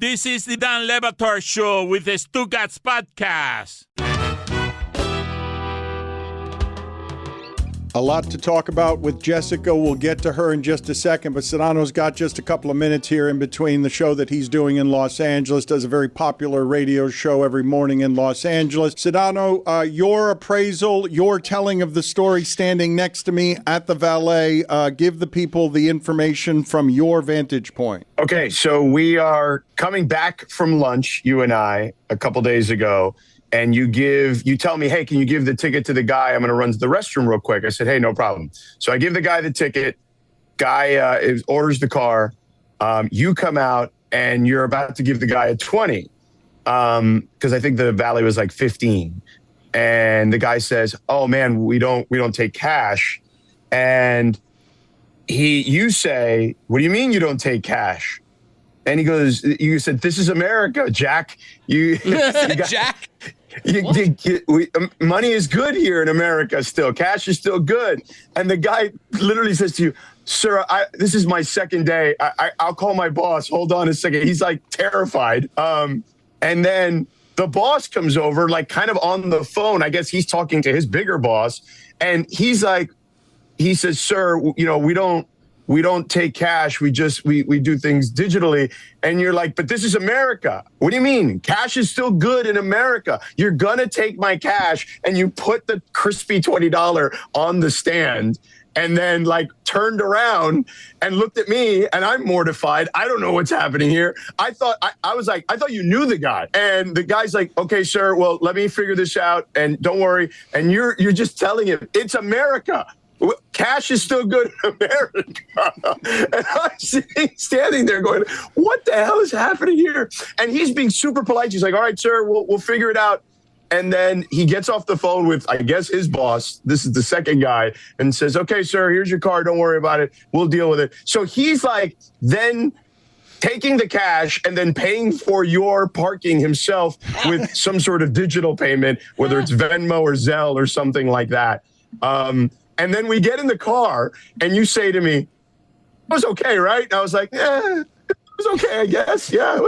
This is the Dan Batard Show with the Stuttgart's podcast. A lot to talk about with Jessica. We'll get to her in just a second, but Sedano's got just a couple of minutes here in between the show that he's doing in Los Angeles. Does a very popular radio show every morning in Los Angeles. Sedano, your appraisal, your telling of the story standing next to me at the valet. Give the people the information from your vantage point. Okay, so we are coming back from lunch, you and I, a couple days ago. And you tell me, hey, can you give the ticket to the guy? I'm going to run to the restroom real quick. I said, hey, no problem. So I give the guy the ticket. Guy orders the car. You come out and you're about to give the guy a 20 because I think the valet was like 15. And the guy says, oh, man, we don't take cash. And you say, what do you mean you don't take cash? And he goes, you said, this is America, Jack. Jack? Money is good here in America still. Cash is still good. And the guy literally says to you, sir, this is my second day. I'll call my boss. Hold on a second. He's like terrified. And then the boss comes over, like kind of on the phone. I guess he's talking to his bigger boss. And he says, sir, we don't take cash. We do things digitally. And you're like, but this is America. What do you mean? Cash is still good in America. You're going to take my cash. And you put the crispy $20 on the stand and then like turned around and looked at me and I'm mortified. I don't know what's happening here. I thought you knew the guy. And the guy's like, okay, sir, well, let me figure this out. And don't worry. And you're just telling him it's America. Cash is still good in America. And I'm standing there going, what the hell is happening here? And he's being super polite. He's like, all right, sir, we'll figure it out. And then he gets off the phone with, I guess, his boss. This is the second guy, and says, okay, sir, here's your car. Don't worry about it. We'll deal with it. So he's like then taking the cash and then paying for your parking himself with some sort of digital payment, whether it's Venmo or Zelle or something like that. And then we get in the car and you say to me, it was okay, right? And I was like, it was okay, I guess. Yeah, it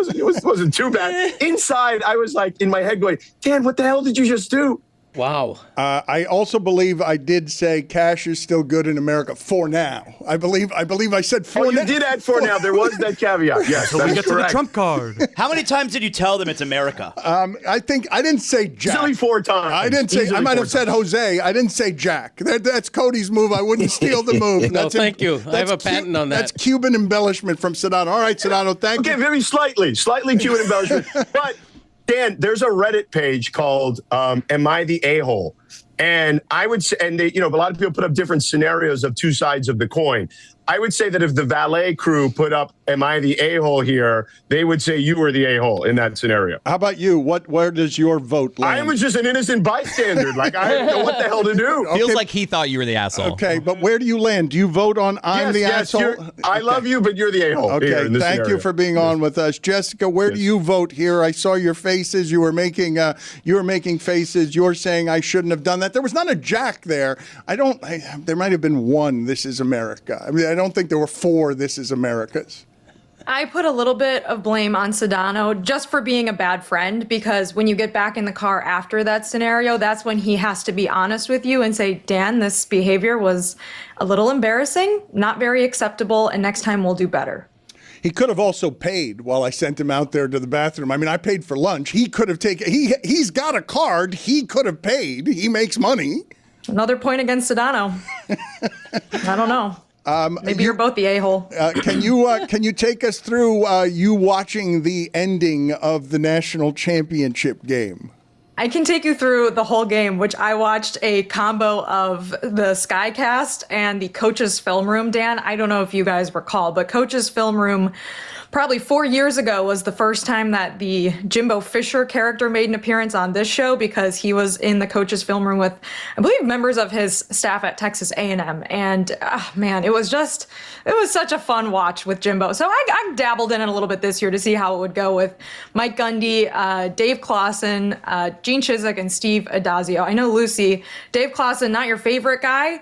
wasn't too bad. Inside, I was like in my head going, Dan, what the hell did you just do? Wow. I also believe I did say cash is still good in America for now. I believe I said for now. You did add for now. There was that caveat. Yes, so we get to the Trump card. How many times did you tell them it's America? I think I didn't say Jack. Easily 4 times. I didn't say. I might have said Jose. I didn't say Jack. That's Cody's move. I wouldn't steal the move. No, thank you. I have a patent on that. That's Cuban embellishment from Sedano. All right, Sedano, thank you. Okay, very slightly Cuban embellishment. But Dan, there's a Reddit page called "Am I the A-hole?" And I would say, and a lot of people put up different scenarios of two sides of the coin. I would say that if the valet crew put up, am I the a-hole here, they would say you were the a-hole in that scenario. How about you? Where does your vote land? I was just an innocent bystander. Like, I didn't know what the hell to do. Feels like he thought you were the asshole. Okay, but where do you land? Do you vote on I'm the asshole? I love you, but you're the a-hole. Okay, thank you for being on with us. Jessica, where do you vote here? I saw your faces. You were making faces. You're saying I shouldn't have done that. There was not a Jack there. There might have been one This Is America. I mean, I don't think there were 4 This Is Americas. I put a little bit of blame on Sedano just for being a bad friend, because when you get back in the car after that scenario, that's when he has to be honest with you and say, Dan, this behavior was a little embarrassing, not very acceptable, and next time we'll do better. He could have also paid while I sent him out there to the bathroom. I mean, I paid for lunch. He could have taken, he's got a card. He could have paid. He makes money. Another point against Sedano. I don't know. Maybe you're both the a-hole. Can you take us through you watching the ending of the national championship game? I can take you through the whole game, which I watched a combo of the Skycast and the Coach's Film Room. Dan, I don't know if you guys recall, but Coach's Film Room probably 4 years ago was the first time that the Jimbo Fisher character made an appearance on this show, because he was in the Coach's Film Room with, I believe, members of his staff at Texas A&M. And man, it was such a fun watch with Jimbo. So I dabbled in it a little bit this year to see how it would go with Mike Gundy, Dave Clawson, Gene Chizik, and Steve Adazio. I know, Lucy, Dave Clawson, not your favorite guy.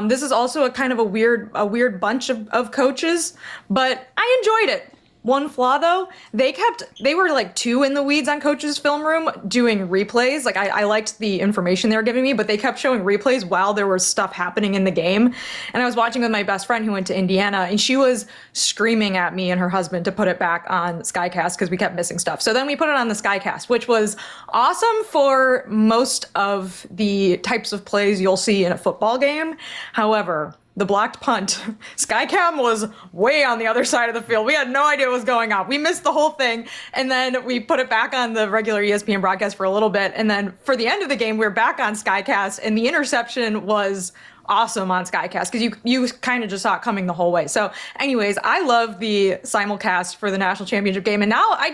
This is also a kind of a weird bunch of coaches, but I enjoyed it. one flaw though. They were like too in the weeds on Coach's Film Room doing replays. Like I liked the information they were giving me, but they kept showing replays while there was stuff happening in the game. And I was watching with my best friend who went to Indiana, and she was screaming at me and her husband to put it back on Skycast because we kept missing stuff. So then we put it on the Skycast, which was awesome for most of the types of plays you'll see in a football game. However, the blocked punt, Skycam was way on the other side of the field. We had no idea what was going on. We missed the whole thing. And then we put it back on the regular ESPN broadcast for a little bit. And then for the end of the game, we were back on Skycast, and the interception was awesome on Skycast because you kind of just saw it coming the whole way. So anyways, I love the simulcast for the national championship game. And now I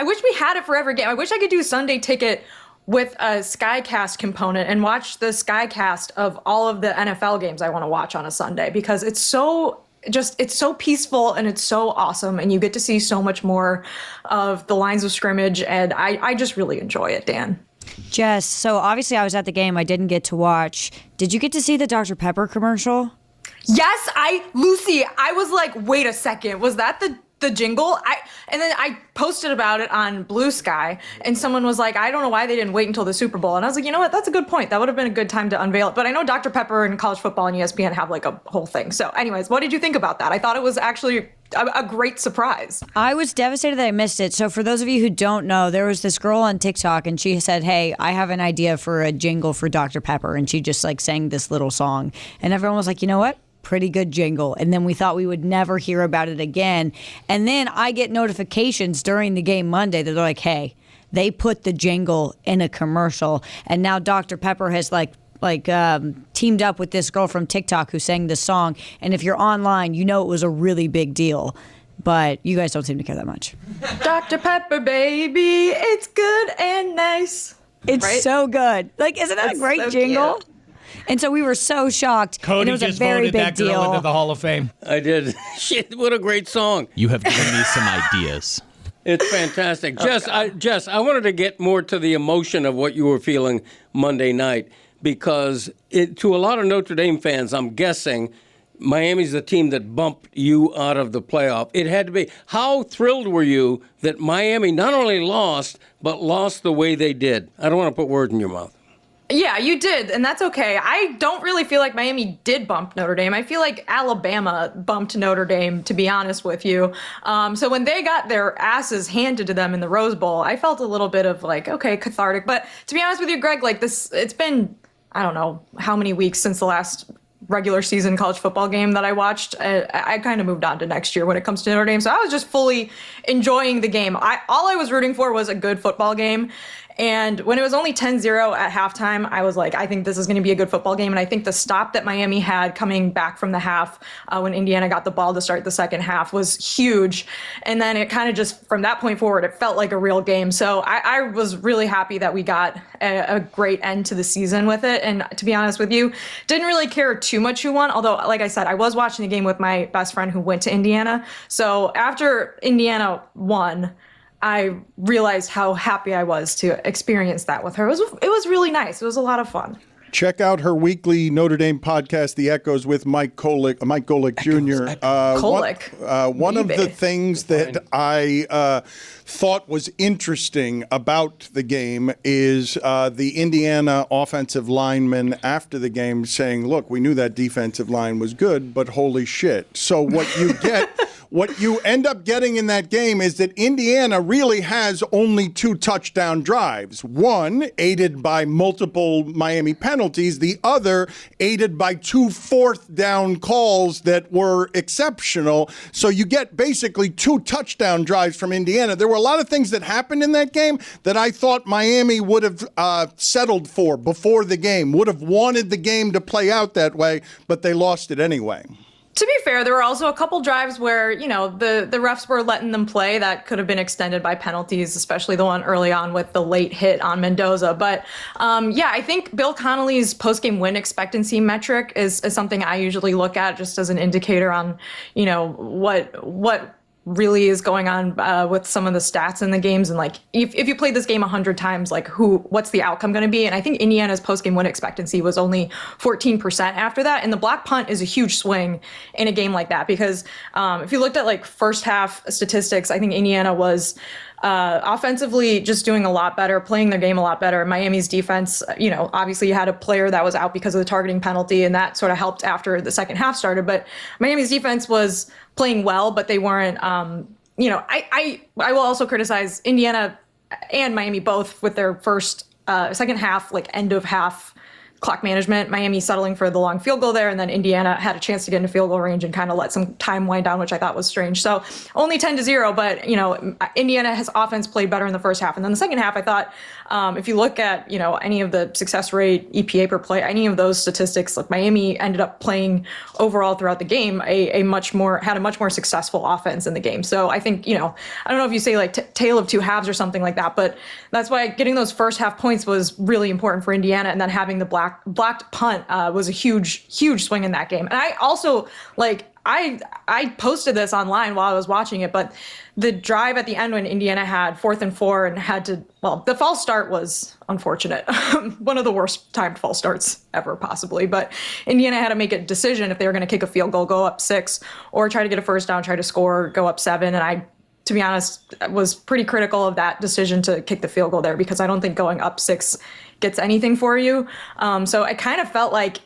wish we had it for every game. I wish I could do Sunday Ticket with a Skycast component and watch the Skycast of all of the NFL games I want to watch on a Sunday, because it's so peaceful and it's so awesome, and you get to see so much more of the lines of scrimmage, and I just really enjoy it, Dan. Jess, so obviously I was at the game. I didn't get to watch. Did you get to see the Dr. Pepper commercial? Yes, Lucy, I was like, wait a second, was that the jingle? And then I posted about it on Blue Sky, and someone was like, I don't know why they didn't wait until the Super Bowl. And I was like, you know what? That's a good point. That would have been a good time to unveil it. But I know Dr. Pepper and college football and ESPN have like a whole thing. So anyways, what did you think about that? I thought it was actually a great surprise. I was devastated that I missed it. So for those of you who don't know, there was this girl on TikTok, and she said, hey, I have an idea for a jingle for Dr. Pepper. And she just like sang this little song. And everyone was like, you know what? Pretty good jingle. And then we thought we would never hear about it again. And then I get notifications during the game Monday that they're like, they put the jingle in a commercial. And now Dr. Pepper has teamed up with this girl from TikTok who sang this song. And if you're online, you know it was a really big deal. But you guys don't seem to care that much. Dr. Pepper, baby, it's good and nice. It's right? So good. Like, isn't that a great so jingle? Cute. And so we were so shocked. Cody and it was just a very voted big that girl deal. into the Hall of Fame. I did. Shit, what a great song. You have given me some ideas. It's fantastic. Jess, I wanted to get more to the emotion of what you were feeling Monday night, because to a lot of Notre Dame fans, I'm guessing, Miami's the team that bumped you out of the playoff. It had to be. How thrilled were you that Miami not only lost, but lost the way they did? I don't want to put words in your mouth. Yeah, you did, and that's okay. I don't really feel like Miami did bump Notre Dame. I feel like Alabama bumped Notre Dame, to be honest with you. So when they got their asses handed to them in the Rose Bowl, I felt a little bit of like, okay, cathartic. But to be honest with you, Greg, like this, it's been, I don't know how many weeks since the last regular season college football game that I watched. I kind of moved on to next year when it comes to Notre Dame. So I was just fully enjoying the game. All I was rooting for was a good football game. And when it was only 10-0 at halftime, I was like, I think this is going to be a good football game. And I think the stop that Miami had coming back from the half when Indiana got the ball to start the second half was huge. And then it kind of just, from that point forward, it felt like a real game. So I was really happy that we got a great end to the season with it. And to be honest with you, didn't really care too much who won. Although, like I said, I was watching the game with my best friend who went to Indiana. So after Indiana won, I realized how happy I was to experience that with her. It was really nice. It was a lot of fun. Check out her weekly Notre Dame podcast, The Echoes, with Mike Golick Jr. One of the things that I thought was interesting about the game is the Indiana offensive lineman after the game saying, look, we knew that defensive line was good, but holy shit. So what you get... What you end up getting in that game is that Indiana really has only 2 touchdown drives. One aided by multiple Miami penalties, the other aided by 2 fourth down calls that were exceptional. So you get basically 2 touchdown drives from Indiana. There were a lot of things that happened in that game that I thought Miami would have settled for before the game, would have wanted the game to play out that way, but they lost it anyway. To be fair, there were also a couple drives where, you know, the refs were letting them play that could have been extended by penalties, especially the one early on with the late hit on Mendoza. But yeah, I think Bill Connolly's post-game win expectancy metric is something I usually look at just as an indicator on, you know, what really is going on with some of the stats in the games. And like, if you played this game 100 times, like what's the outcome going to be? And I think Indiana's post-game win expectancy was only 14% after that. And the block punt is a huge swing in a game like that, because if you looked at like first half statistics, I think Indiana was offensively just doing a lot better, playing their game a lot better. Miami's defense, obviously you had a player that was out because of the targeting penalty, and that sort of helped after the second half started. But Miami's defense was playing well, but they weren't, I will also criticize Indiana and Miami both with their second half, like end of half clock management. Miami settling for the long field goal there, and then Indiana had a chance to get into field goal range and kind of let some time wind down, which I thought was strange. So only 10-0, but Indiana has offense played better in the first half, and then the second half, I thought if you look at any of the success rate, EPA per play, any of those statistics, like Miami ended up playing overall throughout the game had a much more successful offense in the game. So I think I don't know if you say like tale of two halves or something like that, but that's why getting those first half points was really important for Indiana, and then having the blocked punt was a huge swing in that game. And I also I posted this online while I was watching it, but the drive at the end when Indiana had 4th and 4 and the false start was unfortunate. One of the worst timed false starts ever, possibly. But Indiana had to make a decision if they were going to kick a field goal, go up 6, or try to get a first down, try to score, go up 7. And I, to be honest, was pretty critical of that decision to kick the field goal there, because I don't think going up 6 gets anything for you. So I kind of felt like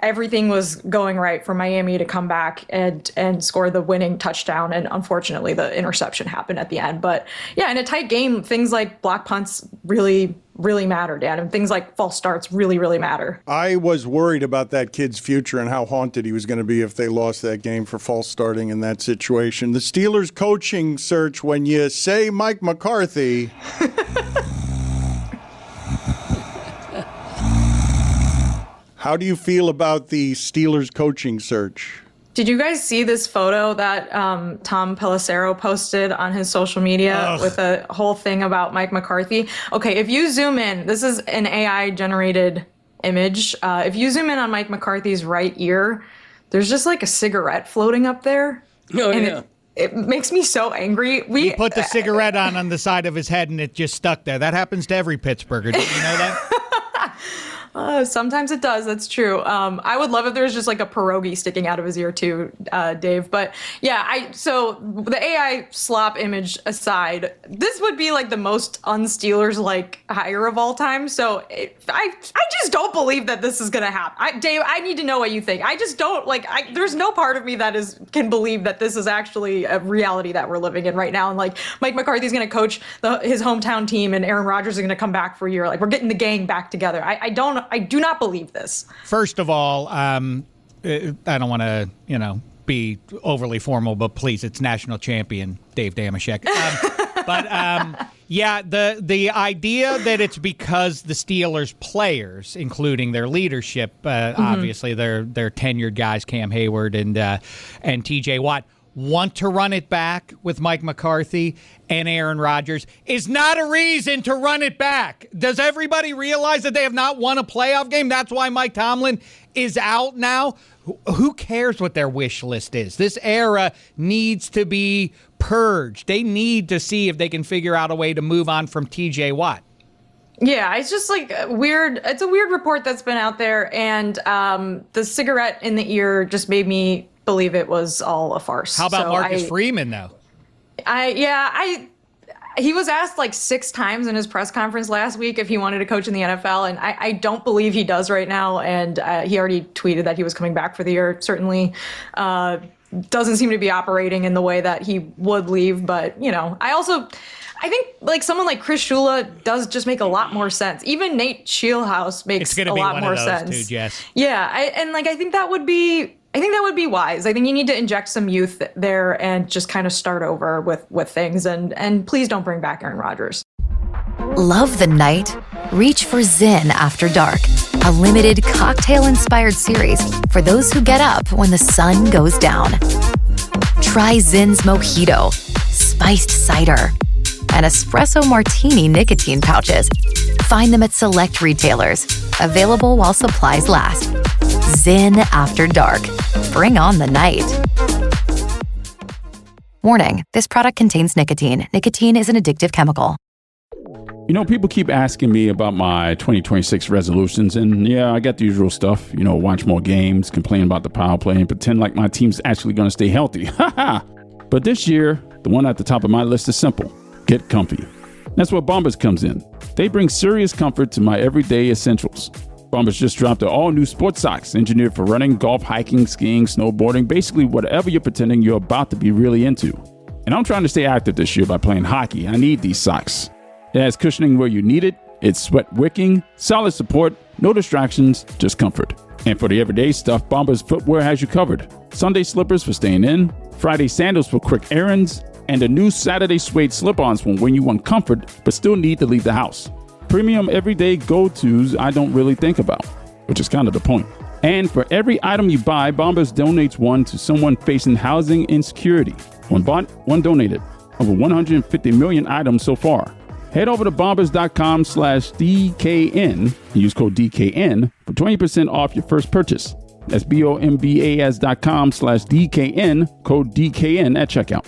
everything was going right for Miami to come back and score the winning touchdown. And unfortunately, the interception happened at the end. But yeah, in a tight game, things like block punts really, really matter, Dan. And things like false starts really, really matter. I was worried about that kid's future and how haunted he was going to be if they lost that game for false starting in that situation. The Steelers coaching search, when you say Mike McCarthy... How do you feel about the Steelers coaching search? Did you guys see this photo that Tom Pelissero posted on his social media with a whole thing about Mike McCarthy? Okay, if you zoom in, this is an AI-generated image. If you zoom in on Mike McCarthy's right ear, there's just like a cigarette floating up there. Oh, yeah. It makes me so angry. He put the cigarette on the side of his head and it just stuck there. That happens to every Pittsburgher. Did you know that? Sometimes it does. That's true. I would love if there was just like a pierogi sticking out of his ear too, Dave. But yeah, so the AI slop image aside, this would be like the most un-Steelers like hire of all time. So I just don't believe that this is going to happen. Dave, I need to know what you think. I just don't there's no part of me that can believe that this is actually a reality that we're living in right now. And like Mike McCarthy's going to coach his hometown team and Aaron Rodgers is going to come back for a year. Like we're getting the gang back together. I do not believe this. First of all, I don't want to, be overly formal, but please, it's national champion Dave Damashek. Yeah, the idea that it's because the Steelers players, including their leadership, obviously their tenured guys, Cam Hayward and T.J. Watt, want to run it back with Mike McCarthy and Aaron Rodgers is not a reason to run it back. Does everybody realize that they have not won a playoff game? That's why Mike Tomlin is out now. Who cares what their wish list is? This era needs to be purged. They need to see if they can figure out a way to move on from TJ Watt. Yeah, it's just like weird. It's a weird report that's been out there. And the cigarette in the ear just made me believe it was all a farce. How about Marcus Freeman, though? He was asked like 6 times in his press conference last week if he wanted to coach in the NFL, and I don't believe he does right now. And he already tweeted that he was coming back for the year. Certainly doesn't seem to be operating in the way that he would leave. But, I think like someone like Chris Shula does just make a lot more sense. Even Nate Scheelhaus makes a lot more sense. Too, Jess. Yeah, I think that would be wise. I think you need to inject some youth there and just kind of start over with things. And please don't bring back Aaron Rodgers. Love the night? Reach for Zen After Dark, a limited cocktail-inspired series for those who get up when the sun goes down. Try Zen's Mojito, spiced cider, and espresso martini nicotine pouches. Find them at select retailers. Available while supplies last. Zen After Dark. Bring on the night. Warning, this product contains nicotine. Nicotine is an addictive chemical. You know, people keep asking me about my 2026 resolutions, and yeah, I got the usual stuff. You know, watch more games, complain about the power play, and pretend like my team's actually going to stay healthy. Haha! But this year, the one at the top of my list is simple. Get comfy. That's where Bombas comes in. They bring serious comfort to my everyday essentials. Bombas just dropped their all-new sports socks, engineered for running, golf, hiking, skiing, snowboarding, basically whatever you're pretending you're about to be really into. And I'm trying to stay active this year by playing hockey. I need these socks. It has cushioning where you need it, it's sweat wicking, solid support, no distractions, just comfort. And for the everyday stuff, Bombas footwear has you covered. Sunday slippers for staying in, Friday sandals for quick errands, and the new Saturday suede slip-ons for when you want comfort but still need to leave the house. Premium everyday go-tos I don't really think about, which is kind of the point. And for every item you buy, Bombas donates one to someone facing housing insecurity. One bought, one donated. Over 150 million items so far. Head over to bombas.com/DKN and use code DKN for 20% off your first purchase. That's BOMBAS.com/DKN, code DKN at checkout.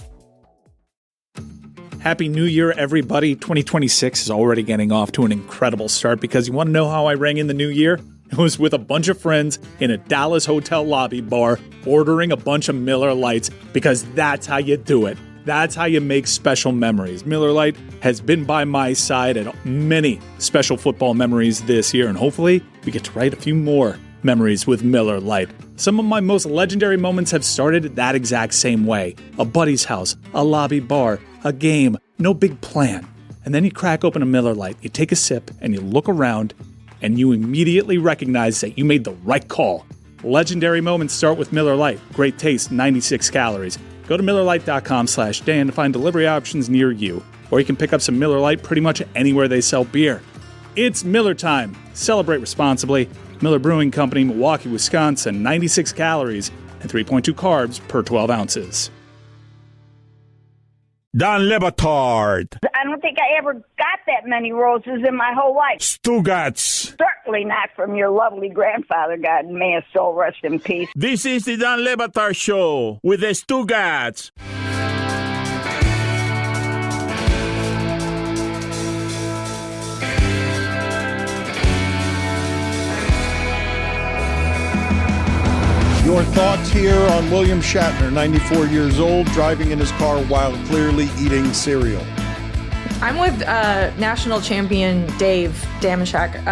Happy New Year, everybody. 2026 is already getting off to an incredible start because you want to know how I rang in the new year? It was with a bunch of friends in a Dallas hotel lobby bar ordering a bunch of Miller Lights because that's how you do it. That's how you make special memories. Miller Lite has been by my side at many special football memories this year, and hopefully we get to write a few more memories with Miller Lite. Some of my most legendary moments have started that exact same way. A buddy's house, a lobby bar, a game, no big plan. And then you crack open a Miller Lite, you take a sip, and you look around, and you immediately recognize that you made the right call. Legendary moments start with Miller Lite. Great taste, 96 calories. Go to MillerLite.com/Dan to find delivery options near you. Or you can pick up some Miller Lite pretty much anywhere they sell beer. It's Miller time. Celebrate responsibly. Miller Brewing Company, Milwaukee, Wisconsin. 96 calories and 3.2 carbs per 12 ounces. Don Batard. I don't think I ever got that many roses in my whole life. Stugats. Certainly not from your lovely grandfather, God may his soul rest in peace. This is the Don Batard Show with the Stugats. Your thoughts here on William Shatner, 94 years old, driving in his car while clearly eating cereal. I'm with national champion Dave Damashek.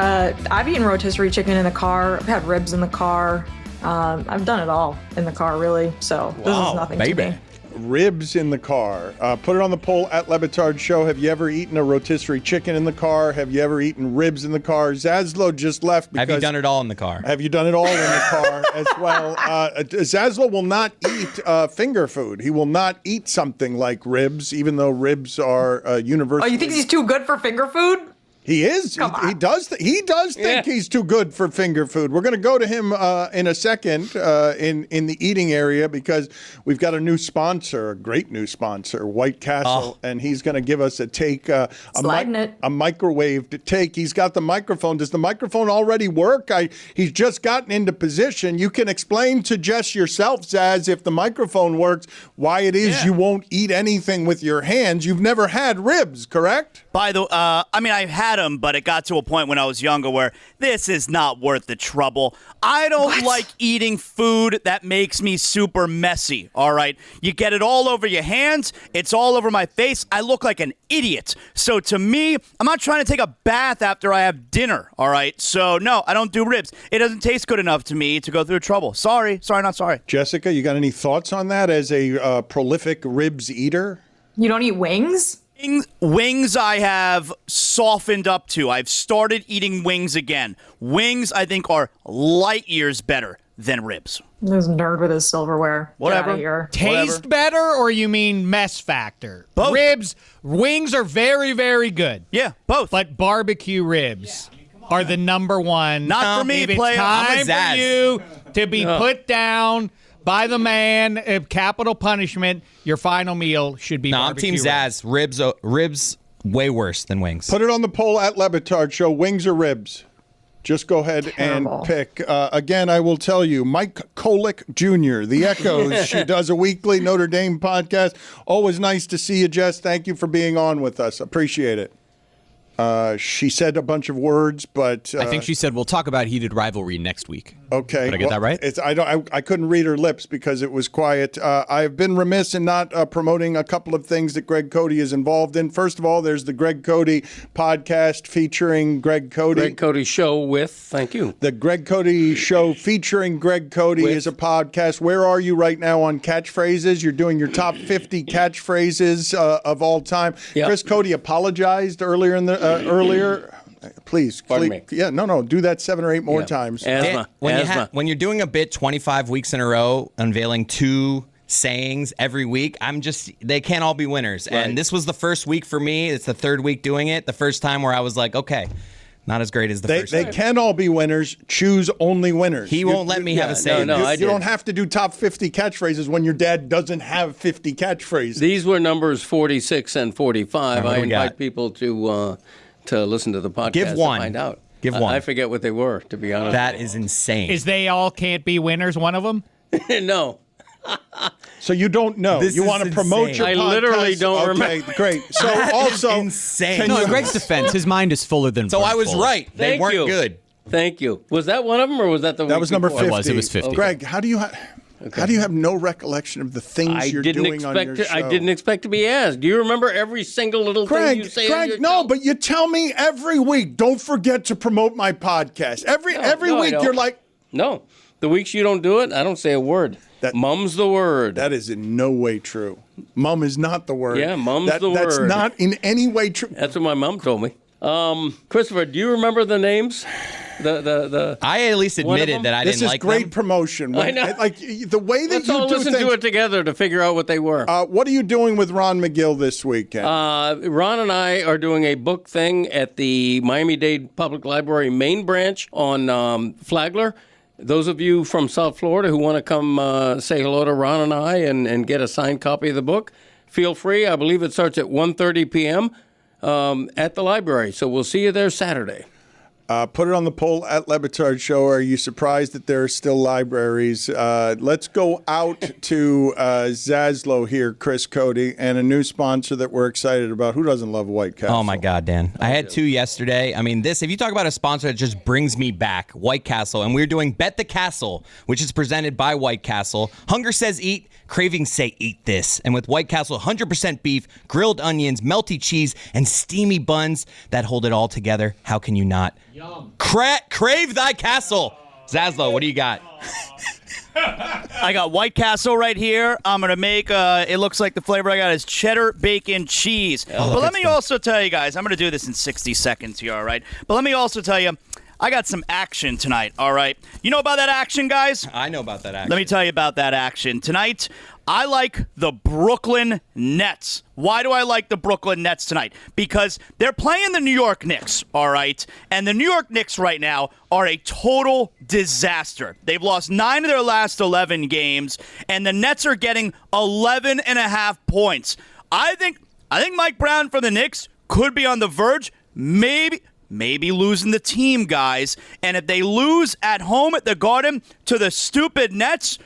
I've eaten rotisserie chicken in the car. I've had ribs in the car. I've done it all in the car, really. So this is nothing to me. Ribs in the car. Put it on the poll at Le Batard Show. Have you ever eaten a rotisserie chicken in the car? Have you ever eaten ribs in the car? Zaslow just left because... Have you done it all in the car? Have you done it all in the car as well? Zaslow will not eat finger food. He will not eat something like ribs, even though ribs are universal. Oh, you think he's too good for finger food? He is. He does think he's too good for finger food. We're going to go to him in a second in the eating area because we've got a new sponsor, a great new sponsor, White Castle, and he's going to give us a take, a microwaved take. He's got the microphone. Does the microphone already work? He's just gotten into position. You can explain to Jess yourself, Zaz, if the microphone works, why it is you won't eat anything with your hands. You've never had ribs, correct? I mean, I've had them, but it got to a point when I was younger where this is not worth the trouble. I don't like eating food that makes me super messy, all right? You get it all over your hands. It's all over my face. I look like an idiot. So to me, I'm not trying to take a bath after I have dinner, all right? So no, I don't do ribs. It doesn't taste good enough to me to go through trouble. Sorry, not sorry. Jessica, you got any thoughts on that as a prolific ribs eater? You don't eat wings? Wings I have softened up to. I've started eating wings again. Wings, I think, are light years better than ribs. This nerd with his silverware. Whatever. Taste better, or you mean mess factor? Both. Wings are very, very good. Yeah, both. But barbecue ribs are the number one. Not for me, if it's player. time for you to be put down by the man, capital punishment, your final meal should be barbecue. I'm Team Zaz. Ribs way worse than wings. Put it on the poll at Le Batard Show. Wings or ribs? Just go ahead Terrible. and pick. Again, I will tell you, Mike Kolick Jr., The Echoes. She does a weekly Notre Dame podcast. Always nice to see you, Jess. Thank you for being on with us. Appreciate it. She said a bunch of words, but I think she said we'll talk about heated rivalry next week. Okay, did I get that right? I couldn't read her lips because it was quiet. I've been remiss in not promoting a couple of things that Greg Cody is involved in. First of all, there's the Greg Cody podcast featuring Greg Cody. Greg Cody Show with, thank you. The Greg Cody Show featuring Greg Cody is a podcast. Where are you right now on catchphrases? You're doing your top 50 catchphrases of all time. Yep. Chris Cody apologized earlier. Please. Pardon me. Yeah, no. Do that 7 or 8 more times. Asthma. When you're doing a bit 25 weeks in a row, unveiling 2 sayings every week, they can't all be winners. Right. And this was the first week for me. It's the 3rd week doing it. The first time where I was like, okay, not as great as the first They time. can all be winners. Choose only winners. He won't let me have a say. You don't have to do top 50 catchphrases when your dad doesn't have 50 catchphrases. These were numbers 46 and 45. What I do we got? invite people to listen to the podcast Give one. to find out. Give one. I forget what they were, to be honest. That is insane. Is they all can't be winners one of them? No. So you don't know. This you is want to promote insane. your I podcast? literally don't remember. Okay, great. So That also is insane. can No, you- in Greg's defense, his mind is fuller than So I was full. right. They Thank weren't you. good. Thank you. Was that one of them, or was that the that week was number before? 50. It was 50. Greg, how do you have no recollection of the things you're doing on your show? I didn't expect to be asked. Do you remember every single little thing you say on your show? But you tell me every week, don't forget to promote my podcast. Every No, I week don't. you're like, No. The weeks you don't do it, I don't say a word. Mum's the word. that is in no way true. Mum is not the word. Yeah, mum's the That's word. not in any way true. That's what my mom told me. Christopher, do you remember the names? I at least One of admitted them? that I This didn't is like great them. promotion. I know. Like the way that Let's you all do listen things. to it together to figure out what they were. What are you doing with Ron McGill this weekend? Ron and I are doing a book thing at the Miami-Dade Public Library main branch on Flagler. Those of you from South Florida who want to come say hello to Ron and I and get a signed copy of the book, feel free. I believe it starts at 1:30 p.m. At the library. So we'll see you there Saturday. Put it on the poll at Le Batard Show. Are you surprised that there are still libraries? Let's go out to Zaslow here, Chris Cody, and a new sponsor that we're excited about. Who doesn't love White Castle? Oh my God, Dan! I had 2 yesterday. I mean, if you talk about a sponsor that just brings me back, White Castle, and we're doing Bet the Castle, which is presented by White Castle. Hunger says eat, cravings say eat this, and with White Castle, 100% beef, grilled onions, melty cheese, and steamy buns that hold it all together. How can you not? Yum. Crave thy castle. Zaslow, what do you got? I got White Castle right here. I'm going to make, it looks like the flavor I got is cheddar, bacon, cheese. But let me also tell you guys, I'm going to do this in 60 seconds here, all right? But let me also tell you, I got some action tonight, all right? You know about that action, guys? I know about that action. Let me tell you about that action. Tonight, I like the Brooklyn Nets. Why do I like the Brooklyn Nets tonight? Because they're playing the New York Knicks, all right? And the New York Knicks right now are a total disaster. They've lost 9 of their last 11 games, and the Nets are getting 11.5 points. I think Mike Brown from the Knicks could be on the verge, maybe losing the team, guys. And if they lose at home at the Garden to the stupid Nets,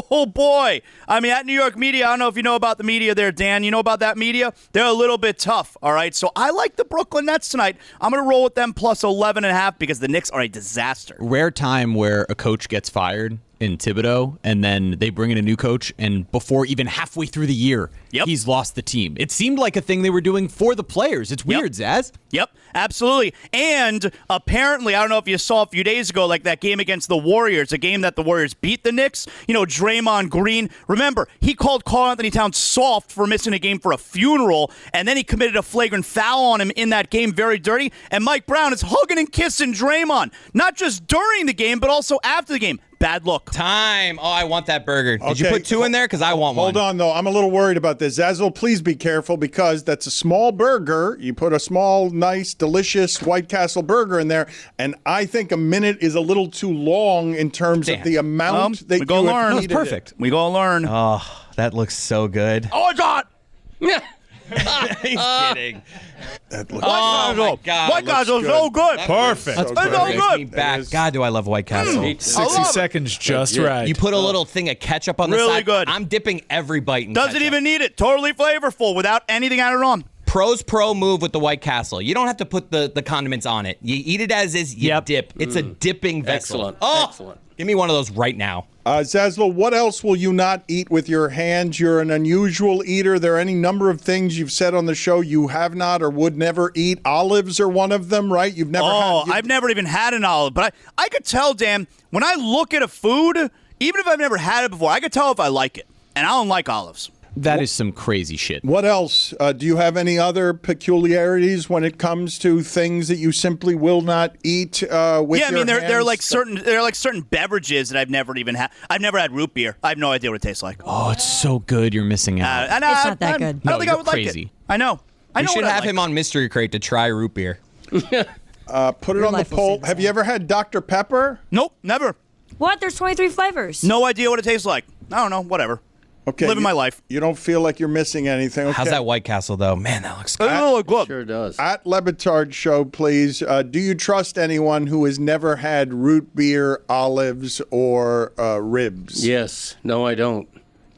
oh boy. I mean, that New York media, I don't know if you know about the media there, Dan. You know about that media? They're a little bit tough, all right? So I like the Brooklyn Nets tonight. I'm going to roll with them plus 11.5 because the Knicks are a disaster. Rare time where a coach gets fired in Thibodeau, and then they bring in a new coach, and before even halfway through the year, he's lost the team. It seemed like a thing they were doing for the players. It's weird, Zaz. Yep, absolutely. And apparently, I don't know if you saw a few days ago, like that game against the Warriors, a game that the Warriors beat the Knicks. You know, Draymond Green. Remember, he called Karl Anthony Towns soft for missing a game for a funeral, and then he committed a flagrant foul on him in that game, very dirty. And Mike Brown is hugging and kissing Draymond, not just during the game, but also after the game. Bad look. Time. Oh, I want that burger. Did you put 2 in there? Because I want one. Hold on, though. I'm a little worried about this. Zazzle, please be careful because that's a small burger. You put a small, nice, delicious White Castle burger in there, and I think a minute is a little too long in terms of the amount that we go you learn. have heated Perfect. We go learn. Oh, that looks so good. Oh, it's hot. Yeah. He's kidding. Oh, my God. White Castle is so good. Perfect. It's so Takes me good. back. God, do I love White Castle. 60 seconds just right. You put a little thing of ketchup on the Really side. good. I'm dipping every bite in Doesn't ketchup. even need it. Totally flavorful without anything added on. Pros pro move with the White Castle. You don't have to put the condiments on it. You eat it as is. You dip. It's a dipping vessel. Excellent. Oh, Excellent. give me one of those right now. Zaslow, what else will you not eat with your hands? You're an unusual eater. There are any number of things you've said on the show you have not or would never eat. Olives are one of them, right? You've never I've never even had an olive, but I could tell, Dan, when I look at a food, even if I've never had it before, I could tell if I like it. And I don't like olives. That is some crazy shit. What else? Do you have any other peculiarities when it comes to things that you simply will not eat with Yeah, I mean, your they're like hands? certain beverages that I've never even had. I've never had root beer. I have no idea what it tastes like. Oh, it's so good. You're missing out. It's not that good. I don't think I would crazy. like it. I know. I You know should what I have like. him on Mystery Crate to try root beer. Put it Your on the life will poll. stay the Have you ever had Dr. Pepper? Nope, never. What? There's 23 flavors. No idea what it tastes like. I don't know. Whatever. Okay, Living my life. You don't feel like you're missing anything. Okay. How's that White Castle, though? Man, that looks good. Oh, good. Sure does. At Batard Show, please. Do you trust anyone who has never had root beer, olives, or ribs? Yes. No, I don't.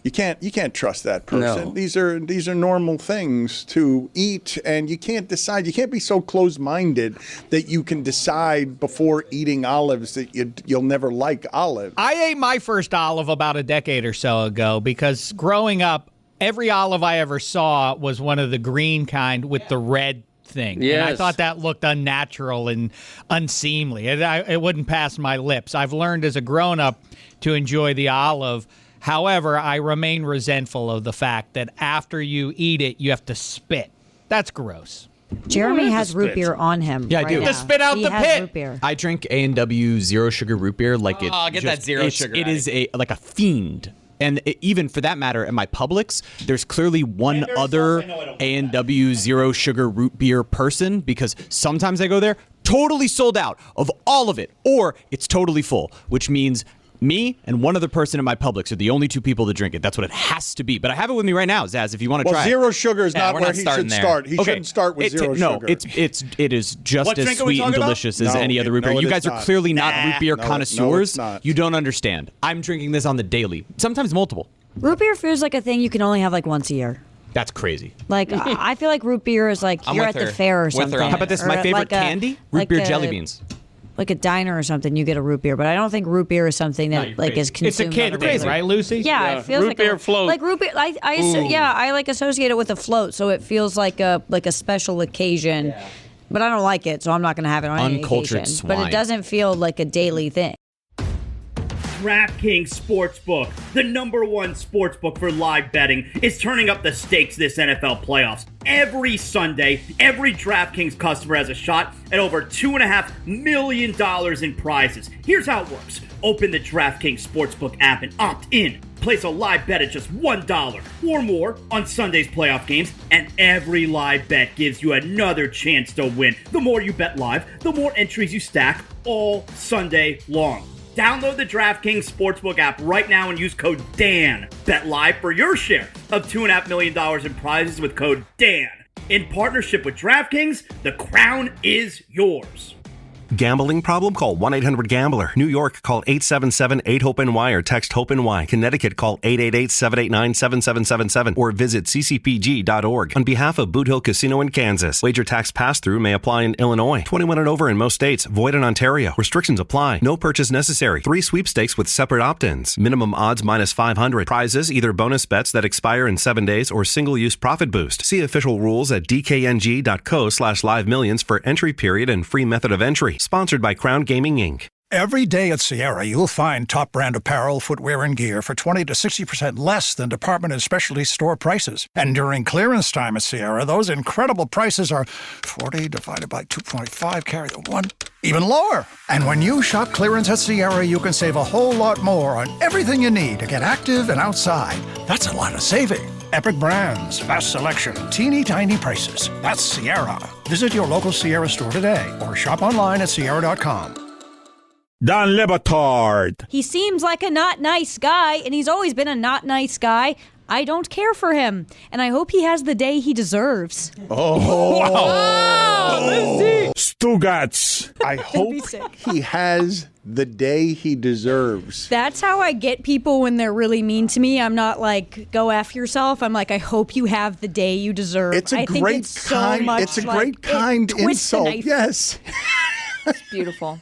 You can't trust that person. No. These are normal things to eat, and you can't decide. You can't be so close-minded that you can decide before eating olives that you'll never like olives. I ate my first olive about a decade or so ago because growing up, every olive I ever saw was one of the green kind with the red thing. And I Yes. thought that looked unnatural and unseemly. It wouldn't pass my lips. I've learned as a grown-up to enjoy the olive. However, I remain resentful of the fact that after you eat it, you have to spit. That's gross. Jeremy has root beer on him. Yeah, I right do. now. To spit out He the has pit. root beer. I drink A&W zero sugar root beer like it. Oh, get that zero sugar It out of is like a fiend. And even for that matter, at my Publix, there's clearly one other A&W zero sugar root beer person because sometimes I go there, totally sold out of all of it, or it's totally full, which means me and one other person at my Publix are the only two people that drink it. That's what it has to be. But I have it with me right now, Zaz, if you want to try zero sugar is not we're where not he starting should there. start. He shouldn't start with zero No, sugar. it is just What as drink are we sweet and talking about? delicious as No, any other root beer. no, You it guys is are not. clearly not root beer No, it's connoisseurs. not. You don't understand. I'm drinking this on the daily, sometimes multiple. Root beer feels like a thing you can only have like once a year. That's crazy. Like I feel like root beer is like I'm you're with at the her. fair or With her something. on How about this? Or My at favorite like a- candy? Root like beer a- jelly beans. Like a diner or something, you get a root beer, but I don't think root beer is something that like is consumed. It's a on kid regular- thing, right, Lucy? Yeah, it feels root like beer a float. Like root beer, I like associate it with a float, so it feels like a special occasion. But I don't like it, so I'm not going to have it on any Uncultured occasion. But swine. it doesn't feel like a daily thing. DraftKings Sportsbook, the #1 sportsbook for live betting, is turning up the stakes this NFL playoffs. Every Sunday, every DraftKings customer has a shot at over $2.5 million in prizes. Here's how it works. Open the DraftKings Sportsbook app and opt in. Place a live bet at just $1 or more on Sunday's playoff games, and every live bet gives you another chance to win. The more you bet live, the more entries you stack all Sunday long. Download the DraftKings Sportsbook app right now and use code DAN. Bet live for your share of $2.5 million in prizes with code DAN. In partnership with DraftKings, the crown is yours. Gambling problem? Call 1-800-GAMBLER. New York, call 877-8-HOPE-NY or text HOPE-NY. Connecticut, call 888-789-7777 or visit ccpg.org. On behalf of Boot Hill Casino in Kansas, wager tax pass-through may apply in Illinois. 21 and over in most states. Void in Ontario. Restrictions apply. No purchase necessary. 3 sweepstakes with separate opt-ins. Minimum odds minus 500. Prizes, either bonus bets that expire in 7 days or single-use profit boost. See official rules at dkng.co/live-millions for entry period and free method of entry. Sponsored by Crown Gaming, Inc. Every day at Sierra, you'll find top brand apparel, footwear, and gear for 20 to 60% less than department and specialty store prices. And during clearance time at Sierra, those incredible prices are 40 divided by 2.5, carry the 1, even lower. And when you shop clearance at Sierra, you can save a whole lot more on everything you need to get active and outside. That's a lot of saving. Epic brands, vast selection, teeny tiny prices. That's Sierra. Visit your local Sierra store today or shop online at Sierra.com. Dan Le Batard. He seems like a not nice guy, and he's always been a not nice guy. I don't care for him, and I hope he has the day he deserves. Stugats. I hope he has the day he deserves. That's how I get people when they're really mean to me. I'm not like, go F yourself. I'm like, I hope you have the day you deserve. It's a I think great it's so kind. much It's a like, great kind it twists the insult. knife. Yes. It's beautiful.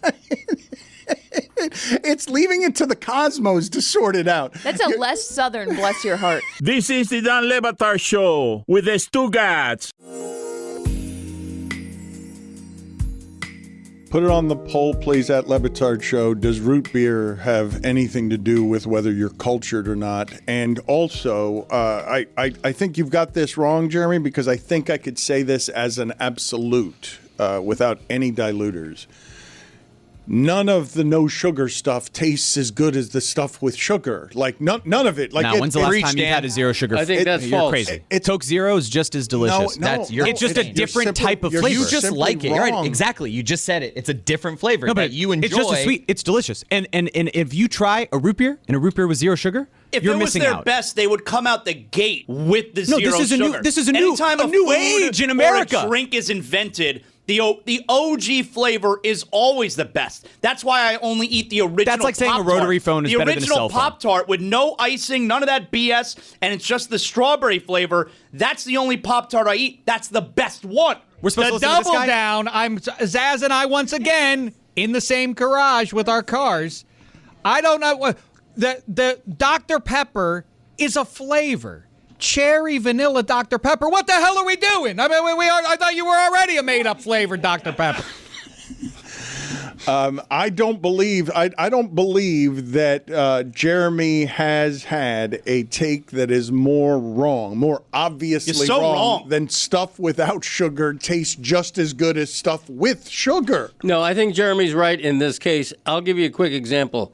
It's leaving it to the cosmos to sort it out. That's a less Southern, bless your heart. This is the Dan Le Batard Show with the Stugats. Put it on the poll, please, at Le Batard Show. Does root beer have anything to do with whether you're cultured or not? And also, I think you've got this wrong, Jeremy, because I think I could say this as an absolute without any diluters. None of the no sugar stuff tastes as good as the stuff with sugar. Like none of it. Like now, when's the last time you've had a zero sugar? I think that's you're false. crazy. Coke Zero is just as delicious. It's just a different type of flavor. You just like it. You're right. Exactly. You just said it. It's a different flavor that you enjoy. It's just as sweet. It's delicious. And if you try a root beer and a root beer with zero sugar, you're missing out. If it was their best, they would come out the gate with the zero sugar. This is a new age in America. Or a drink is invented, the OG flavor is always the best. That's why I only eat the original. That's like saying a rotary phone is better than a cell phone. The original Pop-Tart with no icing, none of that BS, and it's just the strawberry flavor. That's the only Pop-Tart I eat. That's the best one. We're supposed to listen to this guy? Down. I'm Zaz and I once again in the same garage with our cars. I don't know what the Dr. Pepper is a flavor. Cherry vanilla Dr. Pepper. What the hell are we doing? I mean, I thought you were already a made-up flavor, Dr. Pepper. I don't believe that Jeremy has had a take that is more wrong, more obviously wrong than stuff without sugar tastes just as good as stuff with sugar. No, I think Jeremy's right in this case. I'll give you a quick example.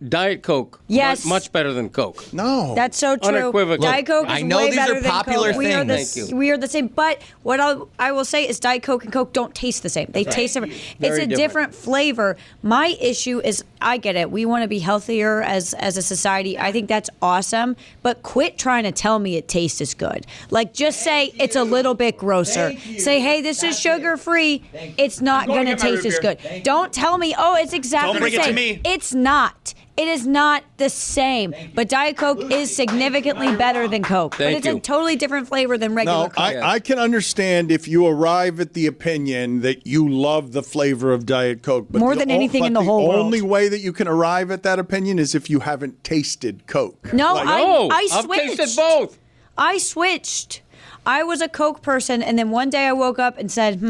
Diet Coke, yes, much better than Coke. No, that's so true. Unequivocal. Diet Coke is I know way these better are than popular Coke. things. We are the same. But what I will say is Diet Coke and Coke don't taste the same. They taste different. It's a different flavor. My issue is, I get it. We want to be healthier as a society. I think that's awesome. But quit trying to tell me it tastes as good. Like, just say it's a little bit grosser. Say, hey, this is sugar free. It's not going to taste as good. Don't tell me, oh, it's exactly the same. Don't bring it to me. It's not. It is not the same. But Diet Coke is significantly better than Coke. But it's a totally different flavor than regular Coke. I can understand if you arrive at the opinion that you love the flavor of Diet Coke. But more than anything in the whole world. The only way that you can arrive at that opinion is if you haven't tasted Coke. No, I switched. I've tasted both. I switched. I was a Coke person, and then one day I woke up and said,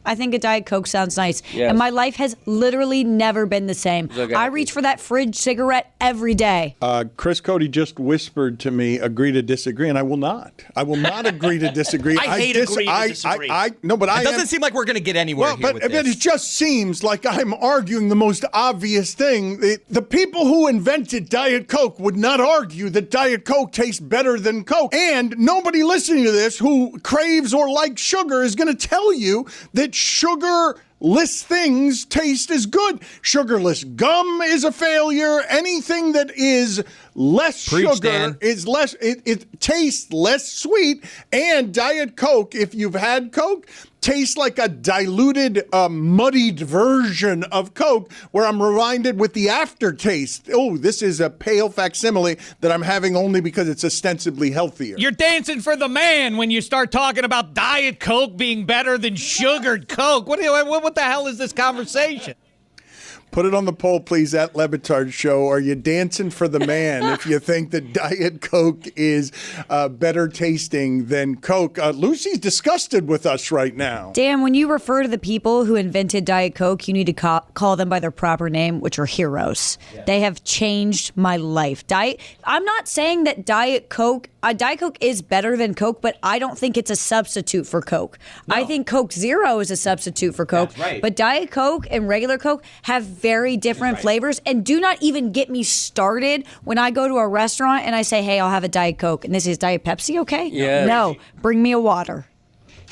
I think a Diet Coke sounds nice. Yes. And my life has literally never been the same. Okay. I reach for that fridge cigarette every day. Chris Cody just whispered to me, agree to disagree, and I will not. I will not agree to disagree. I hate agreeing to disagree. It doesn't seem like we're going to get anywhere here with this. It just seems like I'm arguing the most obvious thing. The people who invented Diet Coke would not argue that Diet Coke tastes better than Coke. And nobody listening to this who craves or likes sugar is going to tell you that sugarless things taste as good. Sugarless gum is a failure. Anything that is less sugar is less. It tastes less sweet. And Diet Coke, if you've had Coke, tastes like a diluted, muddied version of Coke, where I'm reminded with the aftertaste. Oh, this is a pale facsimile that I'm having only because it's ostensibly healthier. You're dancing for the man when you start talking about Diet Coke being better than sugared Coke. What the hell is this conversation? Put it on the poll, please, at Le Batard Show. Are you dancing for the man if you think that Diet Coke is better tasting than Coke? Lucy's disgusted with us right now. Dan, when you refer to the people who invented Diet Coke, you need to call them by their proper name, which are heroes. Yeah. They have changed my life. I'm not saying that Diet Coke is better than Coke, but I don't think it's a substitute for Coke. No. I think Coke Zero is a substitute for Coke. That's right. But Diet Coke and regular Coke have very different flavors. And do not even get me started when I go to a restaurant and I say, hey, I'll have a Diet Coke. And this is Diet Pepsi, okay? Yeah. No, bring me a water.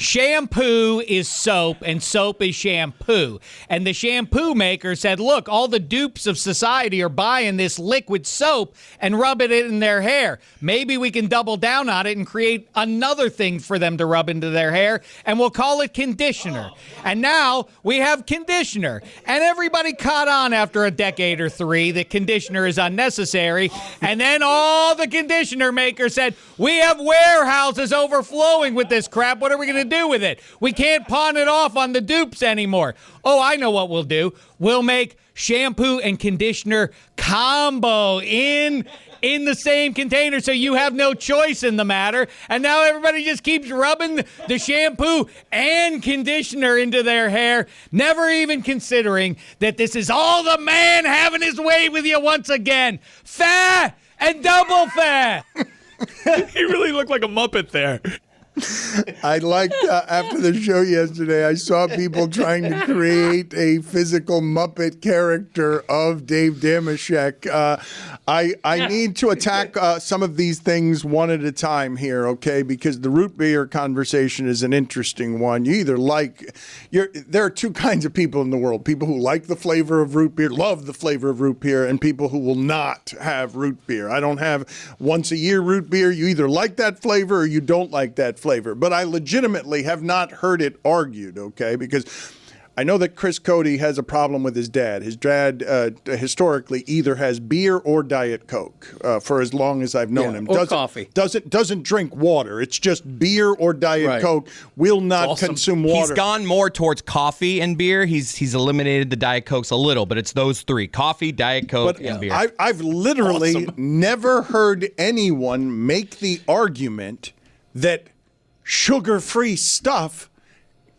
shampoo is soap and soap is shampoo. And the shampoo maker said, look, all the dupes of society are buying this liquid soap and rubbing it in their hair. Maybe we can double down on it and create another thing for them to rub into their hair, and we'll call it conditioner. And now we have conditioner. And everybody caught on after a decade or three that conditioner is unnecessary. And then all the conditioner makers said, we have warehouses overflowing with this crap. What are we going to do with it? We can't pawn it off on the dupes anymore. Oh, I know what we'll do. We'll make shampoo and conditioner combo in the same container, so you have no choice in the matter. And now everybody just keeps rubbing the shampoo and conditioner into their hair, never even considering that this is all the man having his way with you once again. Fat and double fat. He really looked like a Muppet there. I liked after the show yesterday, I saw people trying to create a physical Muppet character of Dave Damashek. I need to attack some of these things one at a time here, okay? Because the root beer conversation is an interesting one. You either there are two kinds of people in the world: people who like the flavor of root beer, love the flavor of root beer, and people who will not have root beer. I don't have once a year root beer. You either like that flavor or you don't like that flavor. But I legitimately have not heard it argued, okay? Because I know that Chris Cody has a problem with his dad. His dad historically either has beer or Diet Coke for as long as I've known him. Or coffee. Doesn't drink water. It's just beer or Diet Coke. Will not consume water. He's gone more towards coffee and beer. He's eliminated the Diet Cokes a little, but it's those three: coffee, Diet Coke, and beer. I've literally never heard anyone make the argument that sugar-free stuff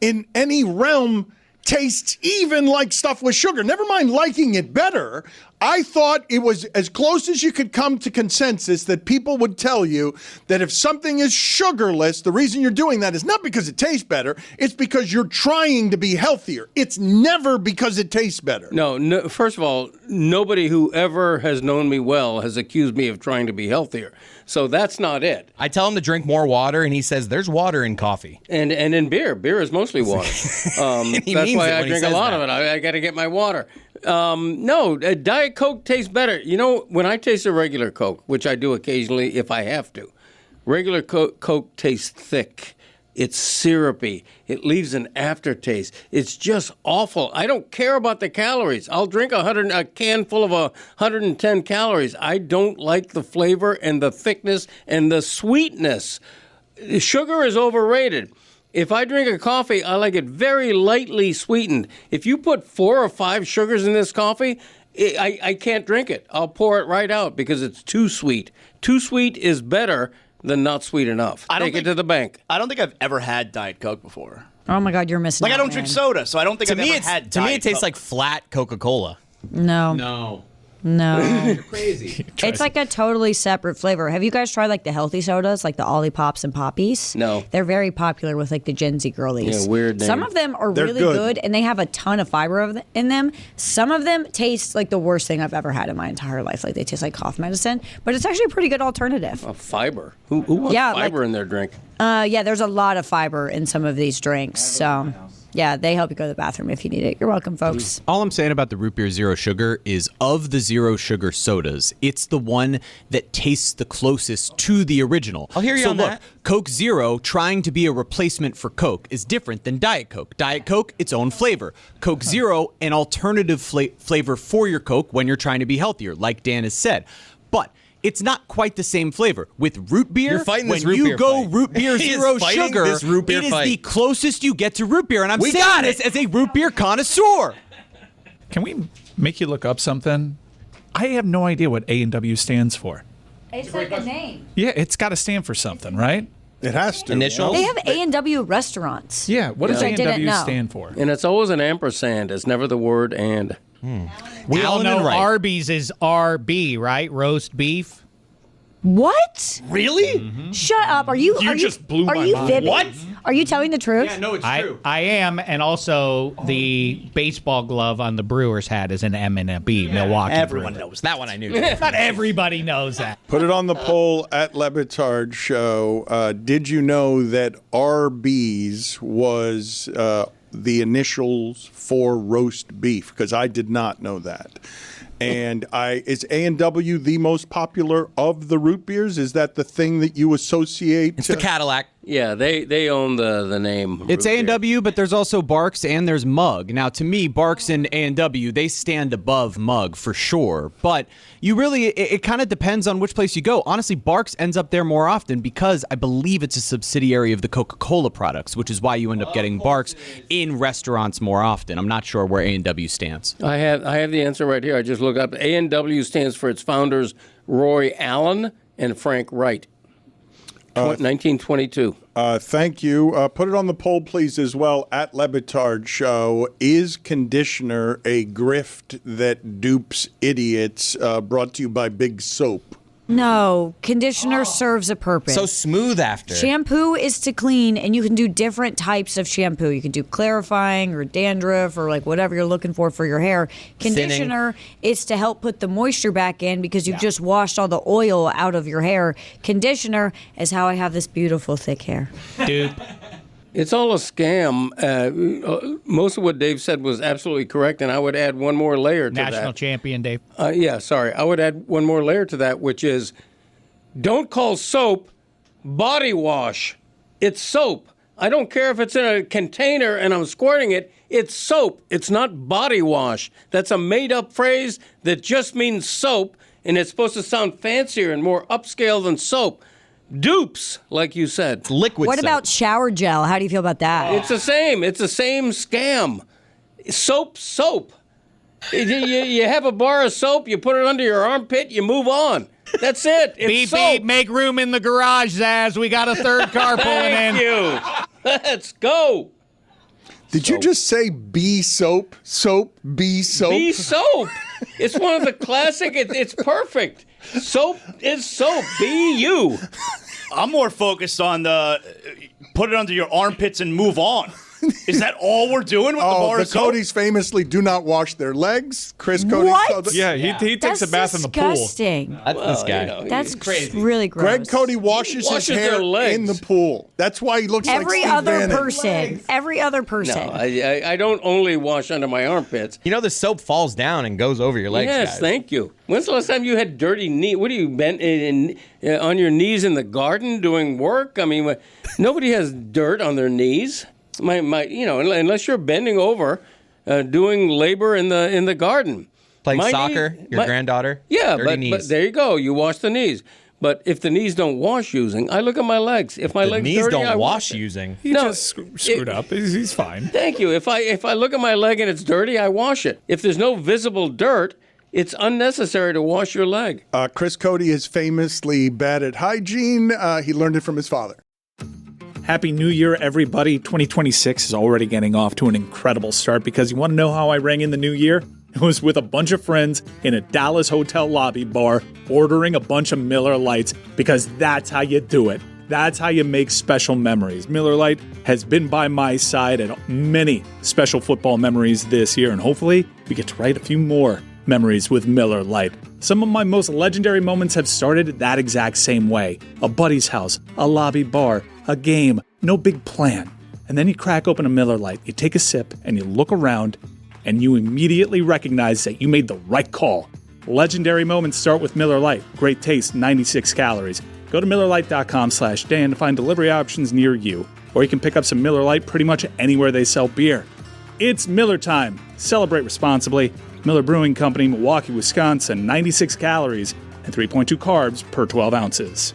in any realm tastes even like stuff with sugar. Never mind liking it better. I thought it was as close as you could come to consensus that people would tell you that if something is sugarless, the reason you're doing that is not because it tastes better, it's because you're trying to be healthier. It's never because it tastes better. No, first of all, nobody who ever has known me well has accused me of trying to be healthier. So that's not it. I tell him to drink more water, and he says there's water in coffee. And in beer. Beer is mostly water. That's why I drink a lot of it. I got to get my water. No, Diet Coke tastes better. You know, when I taste a regular Coke, which I do occasionally if I have to, regular Coke tastes thick. It's syrupy. It leaves an aftertaste. It's just awful. I don't care about the calories. I'll drink a can full of 110 calories. I don't like the flavor and the thickness and the sweetness. Sugar is overrated. If I drink a coffee, I like it very lightly sweetened. If you put 4 or 5 sugars in this coffee, I can't drink it. I'll pour it right out because it's too sweet. Too sweet is better than not sweet enough. Take it to the bank. I don't think I've ever had Diet Coke before. Oh my God, you're missing out, I don't man. drink soda, so I don't think I've ever had Diet To me, it tastes Coke. like flat Coca-Cola. No. You're crazy. It's like a totally separate flavor. Have you guys tried like the healthy sodas, like the Ollie Pops and Poppies? No. They're very popular with like the Gen Z girlies. Yeah, weird name. Some of them are They're really good, and they have a ton of fiber in them. Some of them taste like the worst thing I've ever had in my entire life. Like they taste like cough medicine, but it's actually a pretty good alternative. Fiber. Who wants fiber in their drink? Yeah, there's a lot of fiber in some of these drinks. So, yeah, they help you go to the bathroom if you need it. You're welcome, folks. All I'm saying about the root beer zero sugar is of the zero sugar sodas, it's the one that tastes the closest to the original. I'll hear you on look, that. Coke Zero trying to be a replacement for Coke is different than Diet Coke. Diet Coke, its own flavor. Coke Zero, an alternative flavor for your Coke when you're trying to be healthier, like Dan has said. But it's not quite the same flavor. With root beer, You're fighting this when root you beer go fight. root beer He is zero fighting sugar, this root beer it is fight. the closest you get to root beer. And I'm We saying got this it. as a root beer connoisseur. Can we make you look up something? I have no idea what A&W stands for. It's like a name. Yeah, it's got to stand for something, right? It has to. Initials? They have A&W restaurants. Yeah, what does Which I didn't A&W know. stand for? And it's always an ampersand. It's never the word and. We all Allen know and Wright. Arby's is RB, right? Roast beef. What? Really? Shut up. Are you just blew are my you mind. fibbing? What? Are you telling the truth? Yeah, no, it's true. I am, and also the baseball glove on the Brewers hat is an M and a B, Milwaukee. Everyone Brewer. knows That one I knew. Not everybody knows that. Put it on the poll at Batard Show. Did you know that RB's was the initials for roast beef? Because I did not know that. And is A&W the most popular of the root beers? Is that the thing that you associate? It's the Cadillac. Yeah, they own the name. It's root beer. A&W, but there's also Barks and there's Mug. Now, to me, Barks and A&W, they stand above Mug for sure. But you really, it kind of depends on which place you go. Honestly, Barks ends up there more often because I believe it's a subsidiary of the Coca-Cola products, which is why you end up getting Barks in restaurants more often. I'm not sure where A&W stands. I have the answer right here. I just looked up. A&W stands for its founders, Roy Allen and Frank Wright. 1922. Thank you. Put it on the poll, please, as well, at Batard Show. Is conditioner a grift that dupes idiots? Brought to you by Big Soap. No, conditioner serves a purpose. So smooth after. Shampoo is to clean, and you can do different types of shampoo. You can do clarifying or dandruff or like whatever you're looking for your hair. Conditioner is to help put the moisture back in because you've just washed all the oil out of your hair. Conditioner is how I have this beautiful thick hair. Dude. It's all a scam. Most of what Dave said was absolutely correct, and I would add one more layer to that. National champion, Dave. I would add one more layer to that, which is don't call soap body wash. It's soap. I don't care if it's in a container and I'm squirting it. It's soap. It's not body wash. That's a made-up phrase that just means soap, and it's supposed to sound fancier and more upscale than soap. Dupes, like you said. Liquid What soap. about shower gel? How do you feel about that? It's the same. It's the same scam. Soap. You have a bar of soap, you put it under your armpit, you move on. That's it. It's Beep, soap. beep, make room in the garage, Zaz. We got a third car pulling in. Thank you. Let's go. Did you just say B soap? Soap? B soap? Be soap. It's one of the classic. It's perfect. Soap is soap. Be you. I'm more focused on the put it under your armpits and move on. Is that all we're doing with the bar the of soap? Codys famously do not wash their legs. Chris Cody. What? Yeah, he takes a bath in the pool. Disgusting. That's this guy. That's crazy. really gross. Greg Cody washes his hair their legs. in the pool. That's why he looks Every like Steve other Bannon. person. Every other No, person. I don't only wash under my armpits. You know the soap falls down and goes over your legs, Yes, guys. thank you. When's the last time you had dirty knee? What are you bent on your knees in the garden doing work? I mean, nobody has dirt on their knees. Unless you're bending over, doing labor in the garden. Playing soccer, your granddaughter. Yeah, dirty but knees. there you go. You wash the knees. But if the knees don't wash using, I look at my legs. If my The legs knees dirty, don't I wash it. using. He just screwed up. He's fine. Thank you. If I look at my leg and it's dirty, I wash it. If there's no visible dirt, it's unnecessary to wash your leg. Chris Cody is famously bad at hygiene. He learned it from his father. Happy New Year, everybody. 2026 is already getting off to an incredible start because you want to know how I rang in the new year? It was with a bunch of friends in a Dallas hotel lobby bar ordering a bunch of Miller Lights because that's how you do it. That's how you make special memories. Miller Lite has been by my side at many special football memories this year, and hopefully we get to write a few more memories with Miller Lite. Some of my most legendary moments have started that exact same way. A buddy's house, a lobby bar, a game, no big plan. And then you crack open a Miller Lite, you take a sip, and you look around, and you immediately recognize that you made the right call. Legendary moments start with Miller Lite. Great taste, 96 calories. Go to MillerLite.com/Dan to find delivery options near you. Or you can pick up some Miller Lite pretty much anywhere they sell beer. It's Miller time. Celebrate responsibly. Miller Brewing Company, Milwaukee, Wisconsin, 96 calories and 3.2 carbs per 12 ounces.